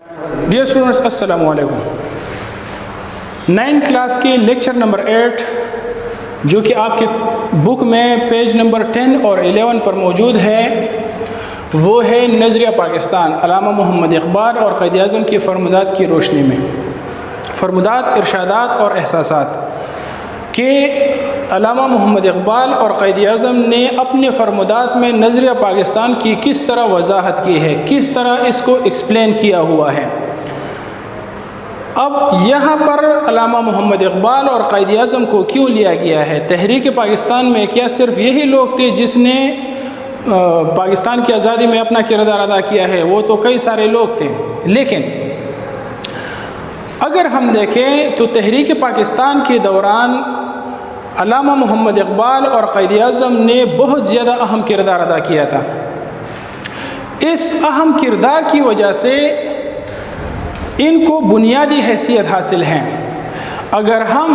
Dear students, السلام علیکم۔ 9 class کے لیکچر نمبر 8 جو کہ آپ کے بک میں پیج نمبر 10 اور 11 پر موجود ہے، وہ ہے نظریہ پاکستان، علامہ محمد اقبال اور قائد اعظم کی فرمودات کی روشنی میں۔ فرمودات، ارشادات اور احساسات کہ علامہ محمد اقبال اور قائد اعظم نے اپنے فرمودات میں نظریہ پاکستان کی کس طرح وضاحت کی ہے، کس طرح اس کو ایکسپلین کیا ہوا ہے۔ اب یہاں پر علامہ محمد اقبال اور قائد اعظم کو کیوں لیا گیا ہے؟ تحریک پاکستان میں کیا صرف یہی لوگ تھے جس نے پاکستان کی آزادی میں اپنا کردار ادا کیا ہے؟ وہ تو کئی سارے لوگ تھے، لیکن اگر ہم دیکھیں تو تحریک پاکستان کے دوران علامہ محمد اقبال اور قائد اعظم نے بہت زیادہ اہم کردار ادا کیا تھا۔ اس اہم کردار کی وجہ سے ان کو بنیادی حیثیت حاصل ہے۔ اگر ہم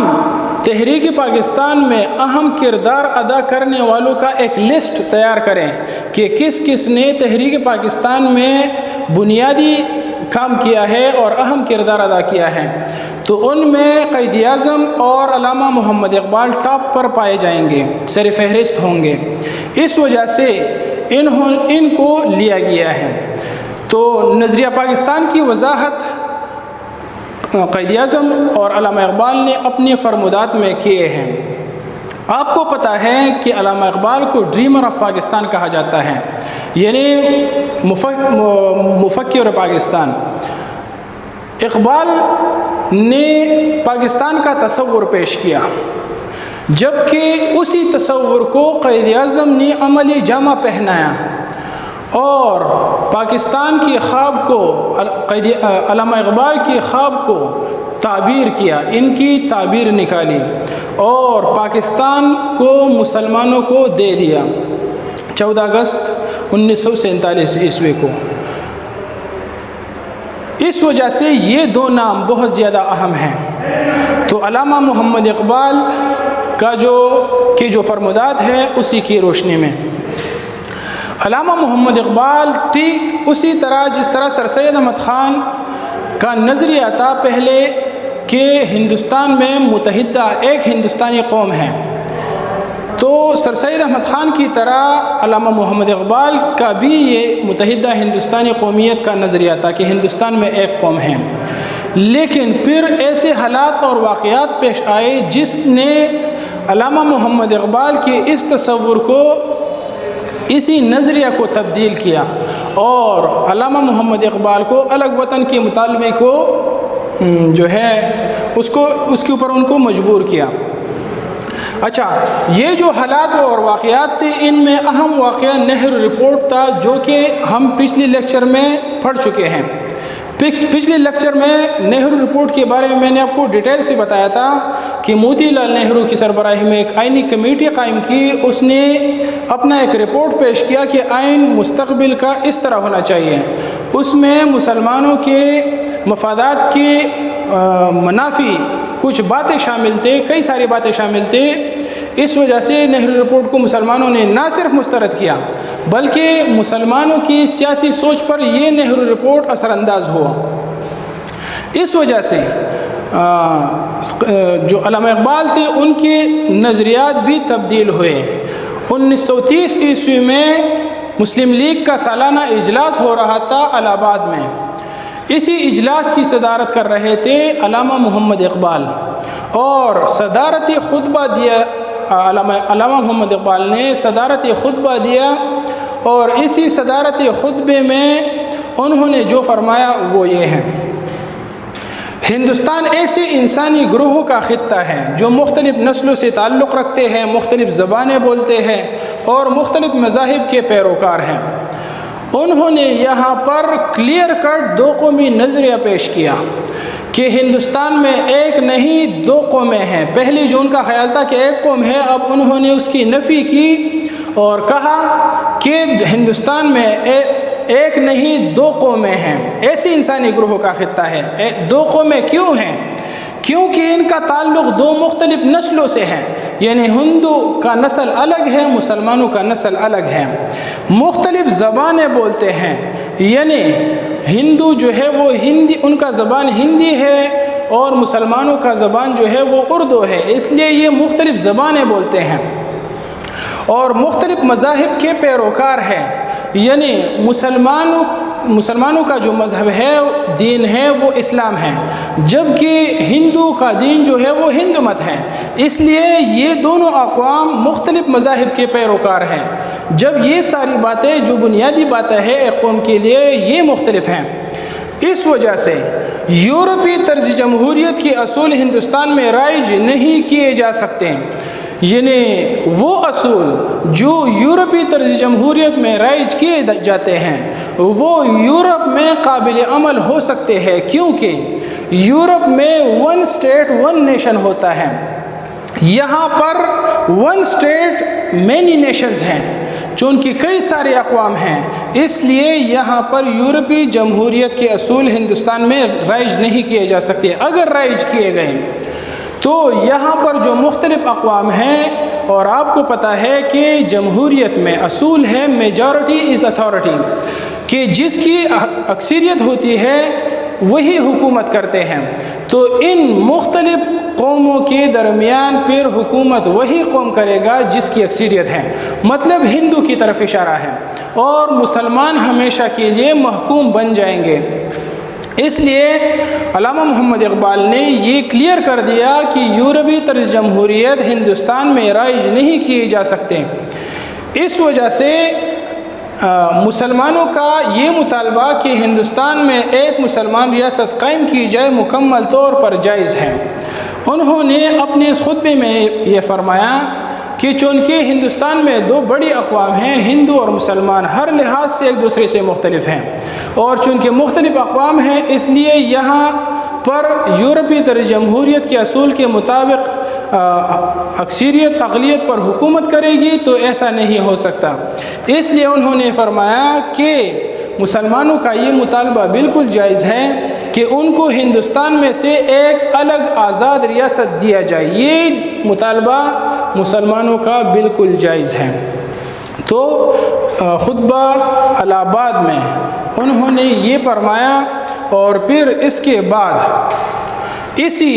تحریک پاکستان میں اہم کردار ادا کرنے والوں کا ایک لسٹ تیار کریں کہ کس کس نے تحریک پاکستان میں بنیادی کام کیا ہے اور اہم کردار ادا کیا ہے، تو ان میں قائد اعظم اور علامہ محمد اقبال ٹاپ پر پائے جائیں گے، سر فہرست ہوں گے۔ اس وجہ سے ان کو لیا گیا ہے۔ تو نظریہ پاکستان کی وضاحت قائد اعظم اور علامہ اقبال نے اپنے فرمودات میں کیے ہیں۔ آپ کو پتہ ہے کہ علامہ اقبال کو ڈریمر آف پاکستان کہا جاتا ہے، یعنی مفکر پاکستان۔ اقبال نے پاکستان کا تصور پیش کیا، جبکہ اسی تصور کو قائد اعظم نے عملی جامہ پہنایا اور پاکستان کی خواب کو، علامہ اقبال کی خواب کو تعبیر کیا، ان کی تعبیر نکالی اور پاکستان کو مسلمانوں کو دے دیا 14 اگست 1947 عیسوی کو۔ اس وجہ سے یہ دو نام بہت زیادہ اہم ہیں۔ تو علامہ محمد اقبال کا جو فرمودات ہے اسی کی روشنی میں علامہ محمد اقبال ٹھیک اسی طرح جس طرح سر سید احمد خان کا نظریہ تھا پہلے کہ ہندوستان میں متحدہ ایک ہندوستانی قوم ہے، تو سر سید احمد خان کی طرح علامہ محمد اقبال کا بھی یہ متحدہ ہندوستانی قومیت کا نظریہ تھا کہ ہندوستان میں ایک قوم ہے۔ لیکن پھر ایسے حالات اور واقعات پیش آئے جس نے علامہ محمد اقبال کے اس تصور کو، اسی نظریہ کو تبدیل کیا اور علامہ محمد اقبال کو الگ وطن کے مطالبے کو جو ہے اس کے اوپر ان کو مجبور کیا۔ اچھا، یہ جو حالات اور واقعات تھے، ان میں اہم واقعہ نہرو رپورٹ تھا، جو کہ ہم پچھلے لیکچر میں پڑھ چکے ہیں۔ پچھلے لیکچر میں نہرو رپورٹ کے بارے میں نے آپ کو ڈیٹیل سے بتایا تھا کہ موتی لال نہرو کی سربراہی میں ایک آئینی کمیٹی قائم کی، اس نے اپنا ایک رپورٹ پیش کیا کہ آئین مستقبل کا اس طرح ہونا چاہیے۔ اس میں مسلمانوں کے مفادات کے منافی کچھ باتیں شامل تھے، کئی ساری باتیں شامل تھے۔ اس وجہ سے نہرو رپورٹ کو مسلمانوں نے نہ صرف مسترد کیا بلکہ مسلمانوں کی سیاسی سوچ پر یہ نہرو رپورٹ اثر انداز ہوا۔ اس وجہ سے جو علامہ اقبال تھے ان کے نظریات بھی تبدیل ہوئے۔ 1930 عیسوی میں مسلم لیگ کا سالانہ اجلاس ہو رہا تھا الہ آباد میں۔ اسی اجلاس کی صدارت کر رہے تھے علامہ محمد اقبال اور صدارتی خطبہ دیا، علامہ محمد اقبال نے صدارتی خطبہ دیا اور اسی صدارتی خطبے میں انہوں نے جو فرمایا وہ یہ ہے: ہندوستان ایسے انسانی گروہوں کا خطہ ہے جو مختلف نسلوں سے تعلق رکھتے ہیں، مختلف زبانیں بولتے ہیں اور مختلف مذاہب کے پیروکار ہیں۔ انہوں نے یہاں پر کلیئر کٹ دو قومی نظریہ پیش کیا کہ ہندوستان میں ایک نہیں دو قومیں ہیں۔ پہلے جو ان کا خیال تھا کہ ایک قوم ہے، اب انہوں نے اس کی نفی کی اور کہا کہ ہندوستان میں ایک نہیں دو قومیں ہیں، ایسی انسانی گروہوں کا خطہ ہے۔ دو قومیں کیوں ہیں؟ کیونکہ ان کا تعلق دو مختلف نسلوں سے ہے، یعنی ہندو کا نسل الگ ہے، مسلمانوں کا نسل الگ ہے، مختلف زبانیں بولتے ہیں، یعنی ہندو جو ہے وہ ہندی، ان کا زبان ہندی ہے اور مسلمانوں کا زبان جو ہے وہ اردو ہے، اس لیے یہ مختلف زبانیں بولتے ہیں اور مختلف مذاہب کے پیروکار ہیں۔ یعنی مسلمانوں کا جو مذہب ہے، دین ہے، وہ اسلام ہے، جبکہ ہندو کا دین جو ہے وہ ہندو مت ہے۔ اس لیے یہ دونوں اقوام مختلف مذاہب کے پیروکار ہیں۔ جب یہ ساری باتیں جو بنیادی باتیں ہیں ایک قوم کے لیے، یہ مختلف ہیں، اس وجہ سے یورپی طرز جمہوریت کے اصول ہندوستان میں رائج نہیں کیے جا سکتے۔ یعنی وہ اصول جو یورپی طرز جمہوریت میں رائج کیے جاتے ہیں وہ یورپ میں قابل عمل ہو سکتے ہیں، کیونکہ یورپ میں ون اسٹیٹ ون نیشن ہوتا ہے، یہاں پر ون اسٹیٹ مینی نیشنز ہیں، چونکہ کئی سارے اقوام ہیں، اس لیے یہاں پر یورپی جمہوریت کے اصول ہندوستان میں رائج نہیں کیے جا سکتے۔ اگر رائج کیے گئے تو یہاں پر جو مختلف اقوام ہیں، اور آپ کو پتہ ہے کہ جمہوریت میں اصول ہے میجارٹی از اتھارٹی، کہ جس کی اکثریت ہوتی ہے وہی حکومت کرتے ہیں، تو ان مختلف قوموں کے درمیان پھر حکومت وہی قوم کرے گا جس کی اکثریت ہے، مطلب ہندو کی طرف اشارہ ہے، اور مسلمان ہمیشہ کے لیے محکوم بن جائیں گے۔ اس لیے علامہ محمد اقبال نے یہ کلیئر کر دیا کہ یورپی طرز جمہوریت ہندوستان میں رائج نہیں کیے جا سکتے۔ اس وجہ سے مسلمانوں کا یہ مطالبہ کہ ہندوستان میں ایک مسلمان ریاست قائم کی جائے مکمل طور پر جائز ہے۔ انہوں نے اپنے اس خطبے میں یہ فرمایا کہ چونکہ ہندوستان میں دو بڑی اقوام ہیں، ہندو اور مسلمان، ہر لحاظ سے ایک دوسرے سے مختلف ہیں، اور چونکہ مختلف اقوام ہیں اس لیے یہاں پر یورپی طرز جمہوریت کے اصول کے مطابق اکثریت اقلیت پر حکومت کرے گی، تو ایسا نہیں ہو سکتا۔ اس لیے انہوں نے فرمایا کہ مسلمانوں کا یہ مطالبہ بالکل جائز ہے کہ ان کو ہندوستان میں سے ایک الگ آزاد ریاست دیا جائے، یہ مطالبہ مسلمانوں کا بالکل جائز ہے۔ تو خطبہ الہ آباد میں انہوں نے یہ فرمایا، اور پھر اس کے بعد اسی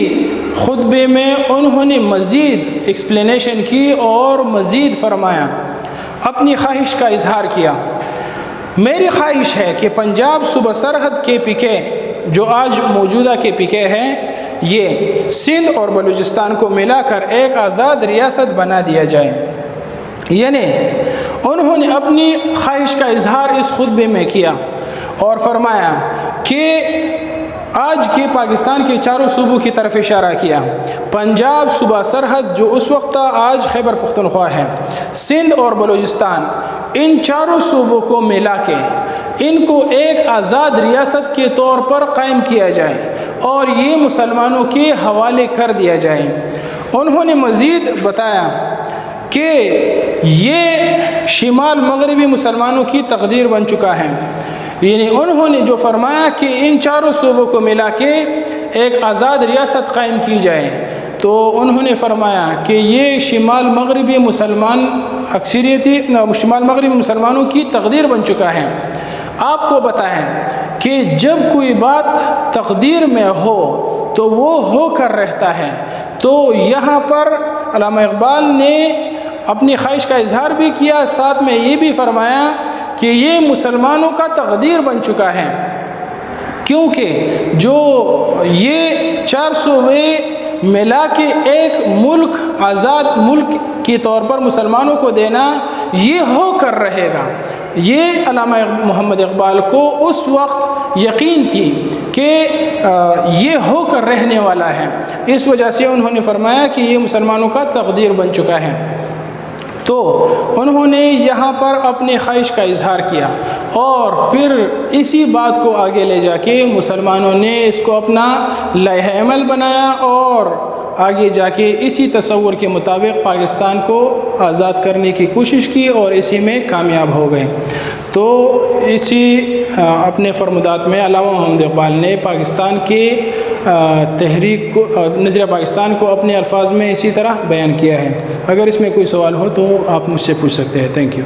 خطبے میں انہوں نے مزید ایکسپلینیشن کی اور مزید فرمایا، اپنی خواہش کا اظہار کیا۔ میری خواہش ہے کہ پنجاب صوبہ سرحد کے پکے جو آج موجودہ کے پکے ہیں، یہ سندھ اور بلوچستان کو ملا کر ایک آزاد ریاست بنا دیا جائے۔ یعنی انہوں نے اپنی خواہش کا اظہار اس خطبے میں کیا اور فرمایا کہ آج کے پاکستان کے چاروں صوبوں کی طرف اشارہ کیا، پنجاب صوبہ سرحد جو اس وقت آج خیبر پختونخوا ہے، سندھ اور بلوچستان، ان چاروں صوبوں کو ملا کے ان کو ایک آزاد ریاست کے طور پر قائم کیا جائے اور یہ مسلمانوں کے حوالے کر دیا جائے۔ انہوں نے مزید بتایا کہ یہ شمال مغربی مسلمانوں کی تقدیر بن چکا ہے۔ یعنی انہوں نے جو فرمایا کہ ان چاروں صوبوں کو ملا کے ایک آزاد ریاست قائم کی جائے، تو انہوں نے فرمایا کہ یہ شمال مغربی مسلمانوں کی تقدیر بن چکا ہے۔ آپ کو بتائیں کہ جب کوئی بات تقدیر میں ہو تو وہ ہو کر رہتا ہے، تو یہاں پر علامہ اقبال نے اپنی خواہش کا اظہار بھی کیا، ساتھ میں یہ بھی فرمایا کہ یہ مسلمانوں کا تقدیر بن چکا ہے، کیونکہ جو یہ 4 صوبے ملا کے ایک ملک، آزاد ملک کے طور پر مسلمانوں کو دینا، یہ ہو کر رہے گا۔ یہ علامہ محمد اقبال کو اس وقت یقین تھی کہ یہ ہو کر رہنے والا ہے، اس وجہ سے انہوں نے فرمایا کہ یہ مسلمانوں کا تقدیر بن چکا ہے۔ تو انہوں نے یہاں پر اپنے خواہش کا اظہار کیا اور پھر اسی بات کو آگے لے جا کے مسلمانوں نے اس کو اپنا لائحہ عمل بنایا اور آگے جا کے اسی تصور کے مطابق پاکستان کو آزاد کرنے کی کوشش کی اور اسی میں کامیاب ہو گئے۔ تو اسی اپنے فرمودات میں علامہ محمد اقبال نے پاکستان کے تحریک کو، نظریہ پاکستان کو اپنے الفاظ میں اسی طرح بیان کیا ہے۔ اگر اس میں کوئی سوال ہو تو آپ مجھ سے پوچھ سکتے ہیں۔ Thank you.